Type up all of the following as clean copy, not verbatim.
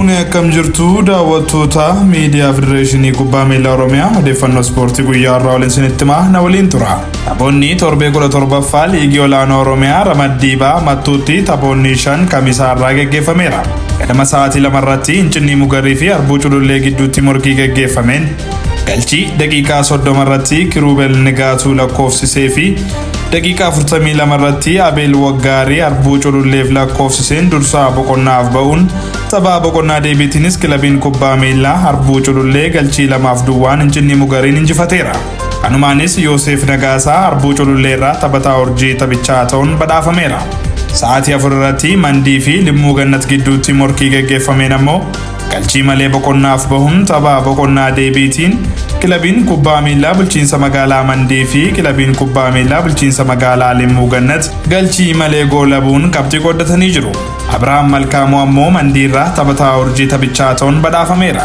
Harka fuunee akkam jirtu daawwattoota miidiyaa Federeeshinii Kubbaa Miilaa Oromiyaa odeeffannoo ispoortii guyyaa irraa waliin isinitti himaa na waliin tura. Taphoonni Torbee 17'ffaa Liigii Olaanoo Oromiyaa ramaddii Mattuutti taphoonni 5 Kamisaa irraa geggeeffameera. Ganama sa'aatii 2 irratti Incinni Mugarii fi Arbuu Culullee gidduutti morkii geggeeffameen galchii daqiiqaa 30 irratti Kiruubel Nigaatuu lakkoofsisee fi daqiiqaa 42 irratti Abeel Waggaarii Arbuu Cululleef lakkoofsiseen dursaa boqonnaaf ba'uun tapha boqonnaa deebiitiinis kilabiin kubbaa miilaa Arbuu Culullee galchii 2-2 Incinni Mugariin injifateera. Kanumaanis Yoosef Nagaasaa Arbuu Culullee irraa taphataa urjii taphichaa ta'uun badhaafameera. Sa'aatii 4 irratti Mandii fi Limmuu Gannat gidduutti morkii geggeeffameen ammoo galchii malee boqonnaaf bahuun tapha boqonnaa deebiitiin kilabiin kubbaa miilaa bulchiinsa magaalaa Mandii fi kilabiin kubbaa miilaa bulchiinsa magaalaa Limmuu Gannat galchii malee goolabuun qabxii qooddatanii jiru. Abrahaam Malkaamuu ammoo Mandii irraa taphataa urjii taphichaa ta'uun badhaafameera.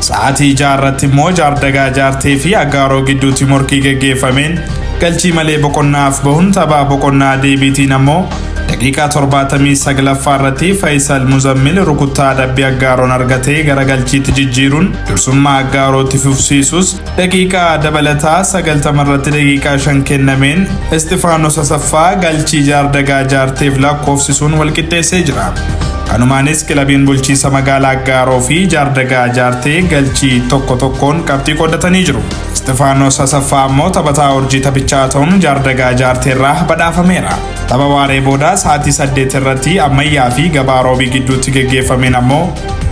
Sa'aatii 6 irratti immoo Jaardagaa Jaartee fi Aggaaroo gidduutti morkii geggeeffameen galchii malee boqonnaaf bahuun tapha boqonnaa deebiitiin ammoo daqiiqaa 79ffaa irratti Faisal Muzammil rukuttaa adabbii Aggaaroon argatee gara galchiitti jijjiiruun dursummaa Aggaarootti fufsiisus daqiiqaa dabalataa 90 irratti daqiiqaa 5 kennameen Istifaanos Asaffaa galchii Jaardagaa Jaarteef lakkoofsisuun walqixxeessee jira. Kanumaanis kilabiin bulchiinsa magaalaa Aggaaroo fi Jaardagaa Jaartee galchii tokkoon qabxii qooddatanii jiru. Istifaanos Asaffaa ammoo taphataa urjii taphichaa ta'uun Jaardagaa Jaartee irraa badhaafameera. Tapha waaree booda sa'aatii 8 irratti Ammayyaa fi Gabaaroobii gidduutti geggeeffameen ammoo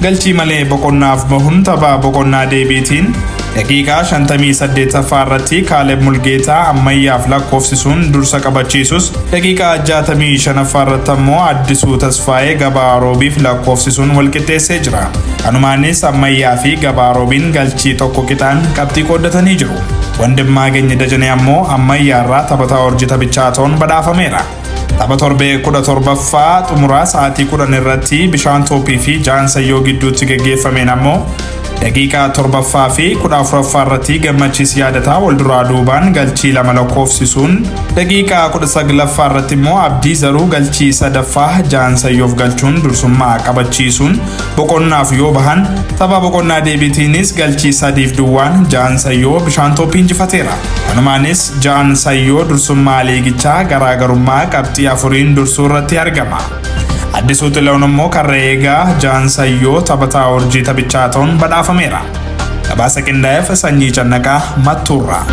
galchii malee boqonnaaf bahuun tapha boqonnaa deebiitiin daqiiqaa 58ffaa irratti Kaaleb Mulgeetaa Ammayyaaf lakkoofsisuun dursa qabachiisus daqiiqaa 65ffaa irratti ammoo Addisuu Tasfaayee Gabaaroobiif lakkoofsisuun walqixxeessee jira. Kanumaanis Ammayyaa fi Gabaaroobiin galchii tokko qixaan qabxii qooddatanii jiru. Wandimmaagany Dajanee ammoo Ammayyaa irraa taphataa urjii taphichaa ta'uun badhaafameera. Tapha Torbee 17ffaa xumuraa sa'aatii 10 irratti Bishaan Toophii fi Jaansayyoo gidduutti geggeeffameen ammoo daqiiqaa 7ffaa fi 14ffaa irratti Gammachiis Yaadataa wal duraa duubaan galchii 2 lakkoofsisuun daqiiqaa 19ffaa irratti immoo Abdii Zaruu galchii 3ffaa Jaansayyoof galchuun dursummaa qabachiisuun boqonnaaf yoo bahan tapha boqonnaa deebiitiinis galchii 3-2 Jaansayyoo Bishaan Toophii injifateera. Kanumaanis Jaansayyoo dursummaa liigichaa garaagarummaa qabxii 4 dursuu irratti argama. Addisuu Xilahuun immoo karra eegaa Jaansayyoo taphataa urjii taphichaa ta'uun badhaafameera. Gabaasa qindaa'eef Sanyii Cannaqaa Mattuurraa.